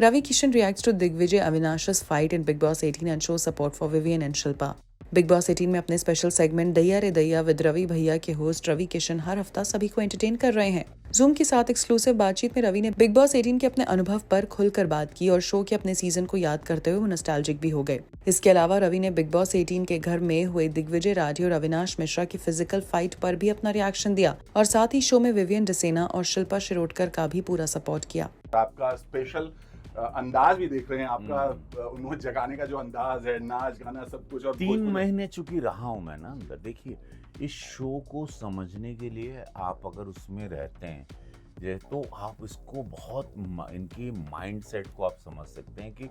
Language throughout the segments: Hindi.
Ravi Kishan reacts to Digvijay Avinash's fight in Big Boss 18 and shows support for Vivian and Shilpa. Big boss 18 में अपने स्पेशल सेगमेंट दैया रे दैया विद रवि भैया के होस्ट रवि किशन हर हफ्ता सभी को एंटरटेन कर रहे हैं। जूम के साथ एक्सक्लूसिव बातचीत में रवि ने बिग बॉस 18 के अपने अनुभव पर खुलकर बात की और शो के अपने सीजन को याद करते हुए वो नॉस्टैल्जिक भी हो गए। इसके अलावा रवि ने बिग बॉस 18 के घर में हुए दिग्विजय राठी और अविनाश मिश्रा की फिजिकल फाइट पर भी अपना रिएक्शन दिया और साथ ही शो में विवियन डिसेना और शिल्पा शिरोडकर का भी पूरा सपोर्ट किया। आपका स्पेशल अंदाज भी देख रहे हैं, आपका उन्हें जगाने का जो अंदाज है, नाच गाना सब कुछ। और 3 महीने चूंकि रहा हूं मैं ना अंदर। देखिए, इस शो को समझने के लिए आप अगर उसमें रहते हैं तो आप इसको बहुत इनकी माइंडसेट को आप समझ सकते हैं कि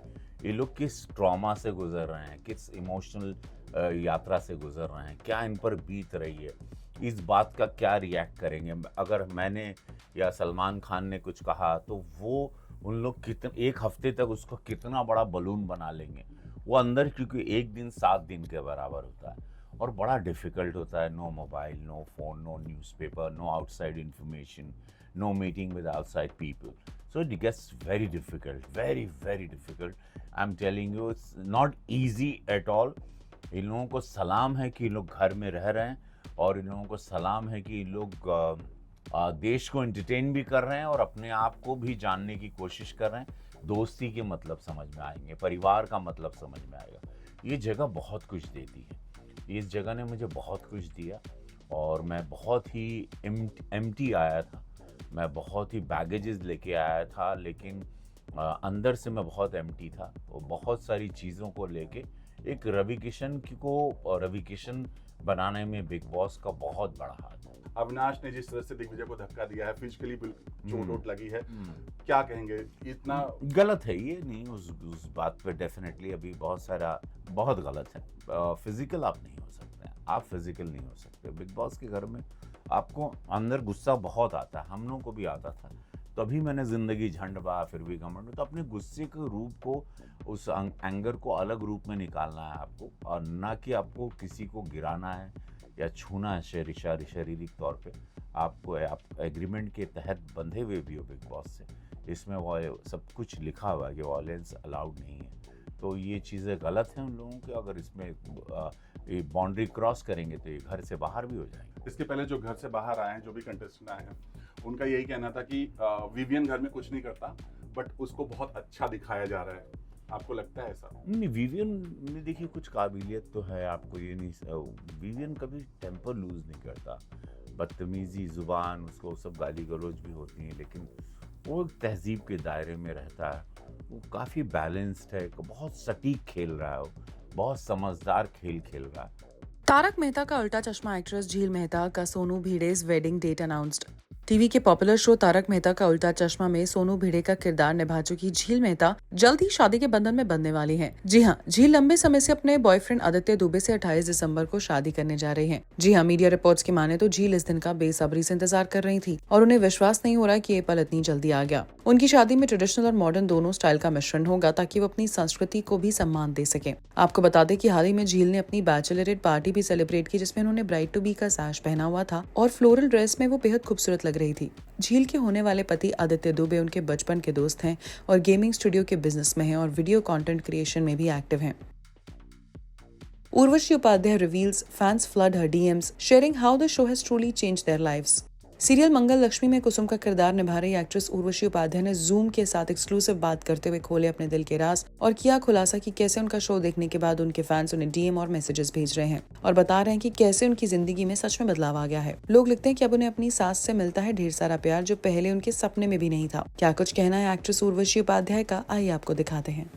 ये लोग किस ट्रॉमा से गुजर रहे हैं, किस इमोशनल यात्रा से गुजर रहे हैं, क्या इन पर बीत रही है, इस बात का क्या रिएक्ट करेंगे। अगर मैंने या सलमान खान ने कुछ कहा तो वो उन लोग कितने एक हफ्ते तक उसको कितना बड़ा बलून बना लेंगे वो अंदर, क्योंकि एक दिन 7 दिन के बराबर होता है और बड़ा डिफिकल्ट होता है। No mobile, no phone, no newspaper, no outside information, no meeting with outside people, so it gets very difficult, very very difficult. I am telling you, it's not easy at all. इन लोगों को सलाम है कि इन लोग घर में रह रहे हैं और इन लोगों को सलाम है कि इन लोग देश को एंटरटेन भी कर रहे हैं और अपने आप को भी जानने की कोशिश कर रहे हैं। दोस्ती के मतलब समझ में आएंगे, परिवार का मतलब समझ में आएगा। ये जगह बहुत कुछ देती है, इस जगह ने मुझे बहुत कुछ दिया और मैं बहुत ही एम्प्टी आया था, मैं बहुत ही बैगेजेस लेके आया था, लेकिन अंदर से मैं बहुत एम्प्टी था। और बहुत सारी चीज़ों को लेके एक रवि किशन बनाने में बिग बॉस का बहुत बड़ा हाथ है। अविनाश ने जिस तरह से दिग्विजय को धक्का दिया है, फिजिकली बिल्कुल चोट वोट लगी है, क्या कहेंगे? इतना गलत है ये नहीं, उस बात पे डेफिनेटली अभी बहुत गलत है। फिजिकल आप नहीं हो सकते, आप फिजिकल नहीं हो सकते। बिग बॉस के घर में आपको अंदर गुस्सा बहुत आता है, हम लोगों को भी आता था। तभी मैंने जिंदगी झंड बा फिर भी घमंड, तो अपने गुस्से के रूप को, उस एंगर को अलग रूप में निकालना है आपको, और ना कि आपको किसी को गिराना है या छूना है शारीरिक तौर पे। आप एग्रीमेंट के तहत बंधे हुए भी हो बिग बॉस से, इसमें वो सब कुछ लिखा हुआ है कि वॉयलेंस अलाउड नहीं है। तो ये चीज़ें गलत हैं उन लोगों के, अगर इसमें ये बाउंड्री क्रॉस करेंगे तो ये घर से बाहर भी हो जाएंगे। इसके पहले जो घर से बाहर आए हैं, जो भी कंटेस्टेंट आए हैं, उनका यही कहना था कि विवियन घर में कुछ नहीं करता, बट उसको बहुत अच्छा दिखाया जा रहा है। आपको लगता है ऐसा? नहीं, विवियन में देखिए कुछ काबिलियत तो है, आपको ये नहीं, विवियन कभी टेम्पर लूज नहीं करता। बदतमीजी जुबान, उसको सब गाली गलौज भी होती हैं, लेकिन वो तहजीब के दायरे में रहता है। वो काफ़ी बैलेंस्ड है, बहुत सटीक खेल रहा है, वो बहुत समझदार खेल खेल रहा है। तारक मेहता का उल्टा चश्मा एक्ट्रेस झील मेहता का Sonu Bhide's wedding date announced. TV के पॉपुलर शो तारक मेहता का उल्टा चश्मा में सोनू भिडे का किरदार निभा चुकी झील मेहता जल्द ही शादी के बंधन में बंधने वाली हैं। जी हां, झील लंबे समय से अपने बॉयफ्रेंड आदित्य दुबे से 28 दिसंबर को शादी करने जा रही हैं। जी हां, मीडिया रिपोर्ट्स की माने तो झील इस दिन का बेसब्री से इंतजार कर रही थी और उन्हें विश्वास नहीं हो रहा कि ये पल इतनी जल्दी आ गया। उनकी शादी में ट्रेडिशनल और मॉडर्न दोनों स्टाइल का मिश्रण होगा ताकि वो अपनी संस्कृति को भी सम्मान दे सके। आपको बता दें कि हाल ही में झील ने अपनी बैचलरेट पार्टी भी सेलिब्रेट की, जिसमें उन्होंने ब्राइड टू बी का साश पहना हुआ था और फ्लोरल ड्रेस में वो बेहद खूबसूरत लग रही थी। झील के होने वाले पति आदित्य दुबे उनके बचपन के दोस्त हैं और गेमिंग स्टूडियो के बिजनेस में हैं और वीडियो कंटेंट क्रिएशन में भी एक्टिव हैं। Urvashi Upadhyay reveals fans flood her DMs sharing how the show has truly changed their lives. Serial Mangal Laxmi में कुसुम का किरदार निभा रही एक्ट्रेस उर्वशी उपाध्याय ने जूम के साथ एक्सक्लूसिव बात करते हुए खोले अपने दिल के राज और किया खुलासा कि कैसे उनका शो देखने के बाद उनके फैंस उन्हें डीएम और मैसेजेस भेज रहे हैं और बता रहे हैं कि कैसे उनकी जिंदगी में सच में बदलाव आ गया है। लोग लिखते हैं कि अब उन्हें अपनी सास से मिलता है ढेर सारा प्यार, जो पहले उनके सपने में भी नहीं था। क्या कुछ कहना है एक्ट्रेस उर्वशी उपाध्याय का, आइए आपको दिखाते हैं।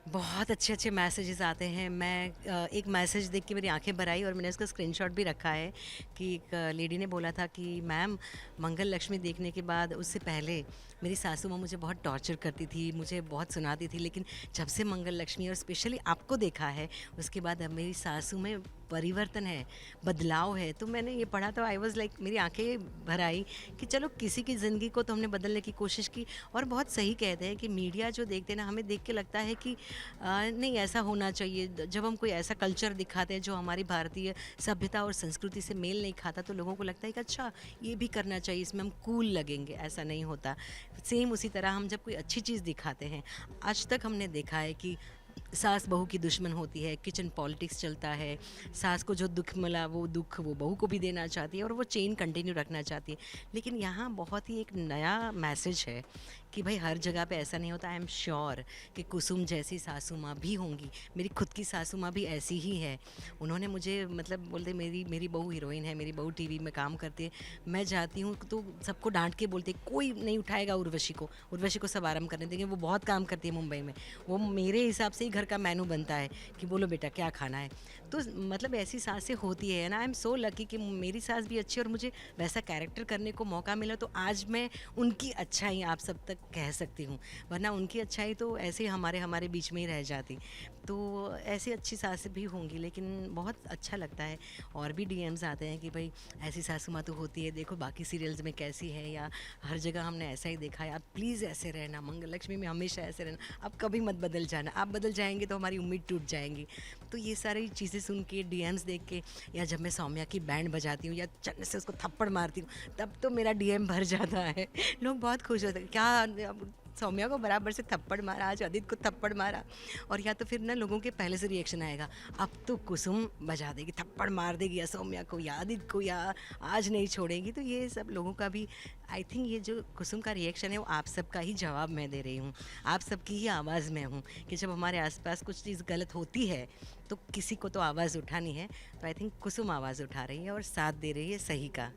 बहुत अच्छे अच्छे मैसेजेस आते हैं। मैं एक मैसेज देख के मेरी आंखें भर आई और मैंने उसका स्क्रीनशॉट भी रखा है कि एक लेडी ने बोला था कि मैम, मंगल लक्ष्मी देखने के बाद उससे पहले मेरी सासू माँ मुझे बहुत टॉर्चर करती थी, मुझे बहुत सुनाती थी, लेकिन जब से मंगल लक्ष्मी और स्पेशली आपको देखा है उसके बाद अब मेरी सासू में परिवर्तन है, बदलाव है। तो मैंने ये पढ़ा तो आई वाज़ लाइक मेरी आंखें भर आई कि चलो किसी की ज़िंदगी को तो हमने बदलने की कोशिश की। और बहुत सही कहते हैं कि मीडिया जो देखते हैं ना, हमें देख के लगता है कि नहीं ऐसा होना चाहिए। जब हम कोई ऐसा कल्चर दिखाते हैं जो हमारी भारतीय सभ्यता और संस्कृति से मेल नहीं खाता, तो लोगों को लगता है कि अच्छा ये भी करना चाहिए, इसमें हम कूल लगेंगे। ऐसा नहीं होता। सेम उसी तरह हम जब कोई अच्छी चीज़ दिखाते हैं, आज तक हमने देखा है कि सास बहू की दुश्मन होती है, किचन पॉलिटिक्स चलता है, सास को जो दुख मिला वो दुख वो बहू को भी देना चाहती है और वो चेन कंटिन्यू रखना चाहती है। लेकिन यहाँ बहुत ही एक नया मैसेज है कि भाई हर जगह पे ऐसा नहीं होता। आई एम श्योर कि कुसुम जैसी सासू माँ भी होंगी। मेरी खुद की सासू माँ भी ऐसी ही है। उन्होंने मुझे मतलब बोलते मेरी बहू हीरोइन है, मेरी बहू टीवी में काम करती है, मैं जाती हूँ तो सबको डांट के बोलते कोई नहीं उठाएगा उर्वशी को सब आराम करने देंगे, वो बहुत काम करती है मुंबई में, वो मेरे हिसाब से ही घर का मेनू बनता है कि बोलो बेटा क्या खाना है। तो मतलब ऐसी सासें होती है ना। आई एम सो लकी कि मेरी सास भी अच्छी है और मुझे वैसा कैरेक्टर करने को मौका मिला, तो आज मैं उनकी अच्छाई आप सब तक कह सकती हूँ, वरना उनकी अच्छाई तो ऐसे ही हमारे बीच में ही रह जाती। तो ऐसी अच्छी सासें भी होंगी, लेकिन बहुत अच्छा लगता है। और भी डीएम्स आते हैं कि भाई ऐसी सासू माँ तो होती है, देखो बाकी सीरियल्स में कैसी है, या हर जगह हमने ऐसा ही देखा है, आप प्लीज़ ऐसे रहना, मंगल लक्ष्मी में हमेशा ऐसे रहना, आप कभी मत बदल जाना, आप बदल जाएंगे तो हमारी उम्मीद टूट जाएंगी। तो ये सारी चीज़ें सुन के, डीएम्स देख के, या जब मैं सौम्या की बैंड बजाती हूँ या चन्ने से उसको थप्पड़ मारती हूँ, तब तो मेरा डीएम भर जाता है। लोग बहुत खुश होते हैं, क्या सौम्या को बराबर से थप्पड़ मारा, आज अदित को थप्पड़ मारा। और या तो फिर ना लोगों के पहले से रिएक्शन आएगा, अब तो कुसुम बजा देगी, थप्पड़ मार देगी या सौम्या को या अदित को, या आज नहीं छोड़ेगी। तो ये सब लोगों का भी आई थिंक ये जो कुसुम का रिएक्शन है वो आप सबका ही जवाब मैं दे रही हूँ, आप सबकी ही आवाज़ में हूँ कि जब हमारे आसपास कुछ चीज़ गलत होती है तो किसी को तो आवाज़ उठानी है। तो आई थिंक कुसुम आवाज़ उठा रही है और साथ दे रही है सही का।